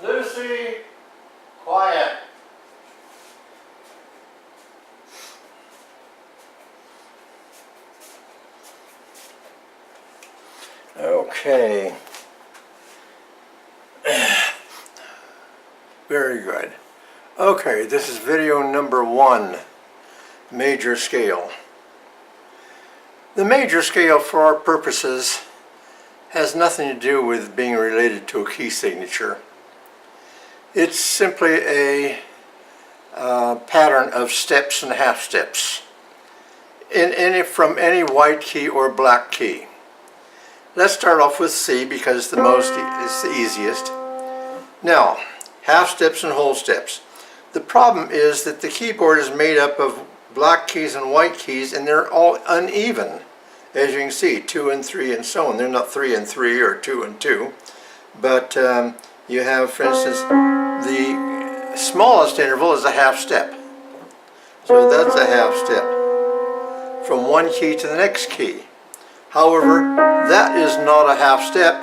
Lucy, quiet. Okay. Very good. Okay, this is video number 1, major scale. The major scale for our purposes has nothing to do with being related to a key signature. It's simply a pattern of steps and half steps from any white key or black key. Let's start off with C because it's the easiest. Now, half steps and whole steps. The problem is that the keyboard is made up of black keys and white keys, and they're all uneven. As you can see, 2 and 3 and so on. They're not 3 and 3 or 2 and 2. But you have, for instance, the smallest interval is a half step. So that's a half step from one key to the next key. However, that is not a half step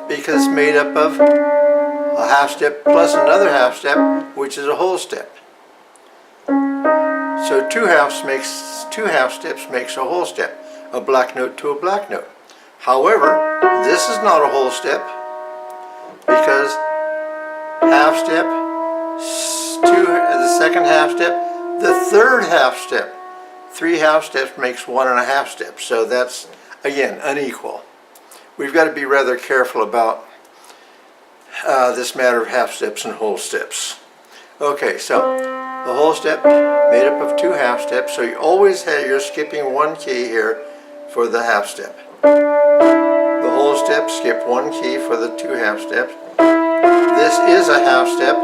because it's made up of a half step plus another half step, which is a whole step. So two half steps makes a whole step, a black note to a black note. However, this is not a whole step because half step, the second half step, the third half step. 3 half steps makes 1.5 steps. So that's, again, unequal. We've got to be rather careful about this matter of half steps and whole steps. Okay, so the whole step made up of 2 half steps, so you're skipping 1 key here for the half step. The whole step, skip 1 key for the 2 half steps. This is a half step,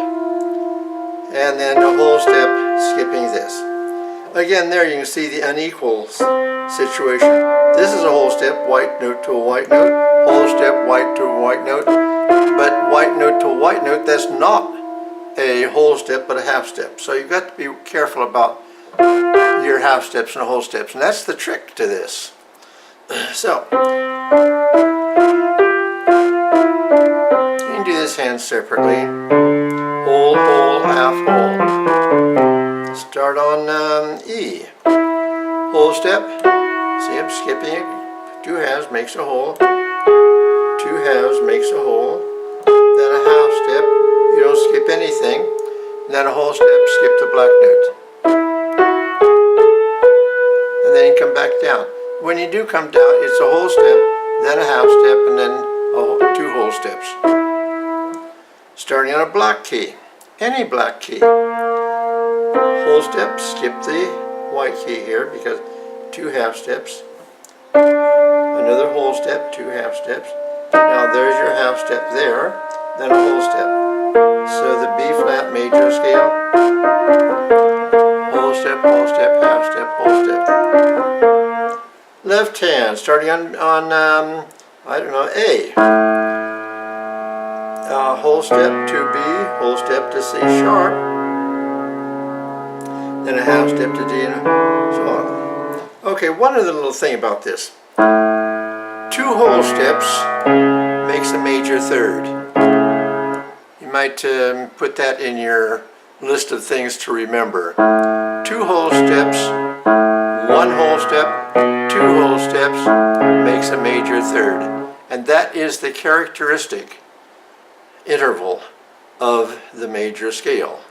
and then the whole step skipping this. Again, there you can see the unequal situation. This is a whole step, white note to a white note, whole step, white to a white note, but white note to a white note, that's not a whole step but a half step. So you've got to be careful about your half steps and whole steps, and that's the trick to this. So you can do this hand separately. Whole, whole, half, whole. Start on E. Whole step. See, I'm skipping it. 2 halves makes a whole. 2 halves makes a whole. Then a half step. You don't skip anything. Then a whole step, skip the black note. And then you come back down. When you do come down, it's a whole step, then a half step, and then 2 whole steps. Starting on a black key. Any black key. Whole step, skip the white key here because 2 half steps. Another whole step, 2 half steps. Now there's your half step there, then a whole step. So the B flat major scale, whole step, half step, whole step. Left hand, starting on I don't know, A. Whole step to B, whole step to C sharp, then a half step to D, and so on. Okay, one other little thing about this. 2 whole steps makes a major third. You might put that in your list of things to remember. 2 whole steps, 1 whole step, 2 whole steps makes a major third. And that is the characteristic interval of the major scale.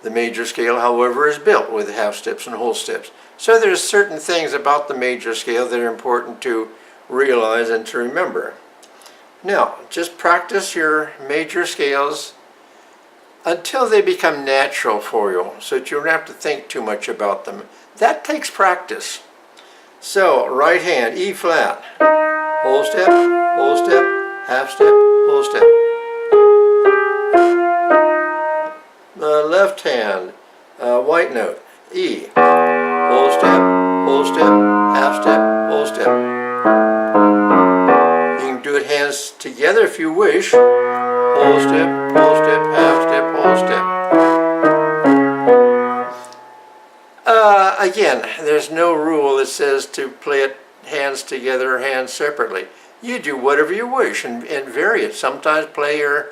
The major scale, however, is built with half steps and whole steps. So there's certain things about the major scale that are important to realize and to remember. Now, just practice your major scales until they become natural for you, so that you don't have to think too much about them. That takes practice. So, right hand, E flat, whole step, half step, whole step. The left hand, white note, E, whole step, half step, whole step. You can do it hands together if you wish. Whole step, half step, whole step. Again, there's no rule that says to play it hands together or hands separately. You do whatever you wish and vary it. Sometimes play your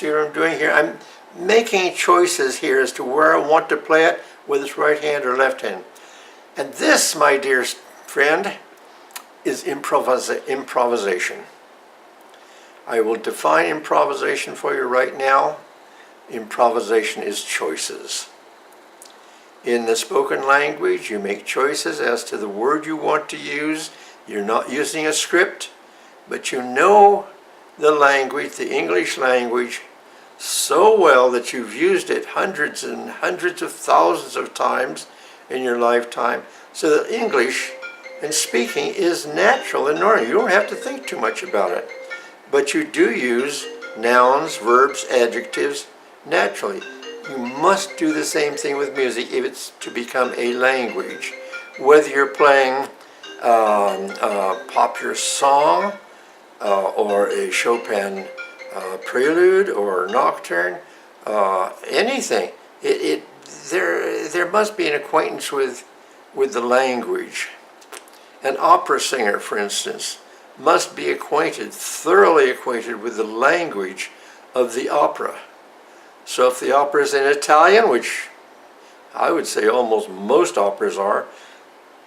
see what I'm doing here? I'm making choices here as to where I want to play it, whether it's right hand or left hand. And this, my dear friend, is improvisation. I will define improvisation for you right now. Improvisation is choices. In the spoken language, you make choices as to the word you want to use. You're not using a script, but you know the language, the English language, so well that you've used it hundreds and hundreds of thousands of times in your lifetime, so that English and speaking is natural and normal. You don't have to think too much about it. But you do use nouns, verbs, adjectives naturally. You must do the same thing with music if it's to become a language. Whether you're playing a popular song or a Chopin prelude or nocturne, anything, there must be an acquaintance with the language. An opera singer, for instance, must be thoroughly acquainted with the language of the opera. So if the opera is in Italian, which I would say almost most operas are,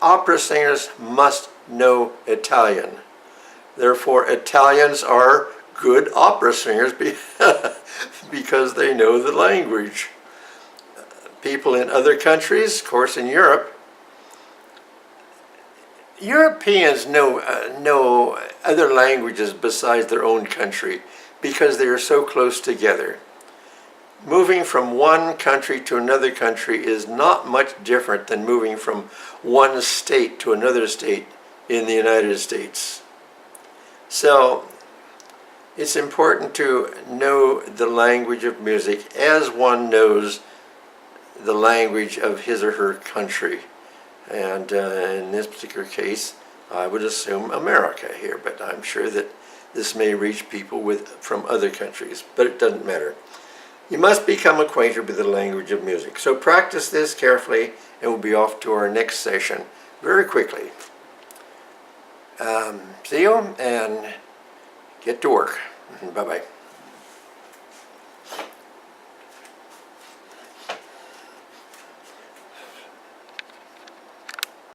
opera singers must know Italian. Therefore, Italians are good opera singers because they know the language. People in other countries, of course in Europe, Europeans know other languages besides their own country because they are so close together. Moving from one country to another country is not much different than moving from one state to another state in the United States. So it's important to know the language of music as one knows the language of his or her country. And in this particular case, I would assume America here, but I'm sure that this may reach people from other countries, but it doesn't matter. You must become acquainted with the language of music. So practice this carefully, and we'll be off to our next session very quickly. See you, and get to work. Bye-bye.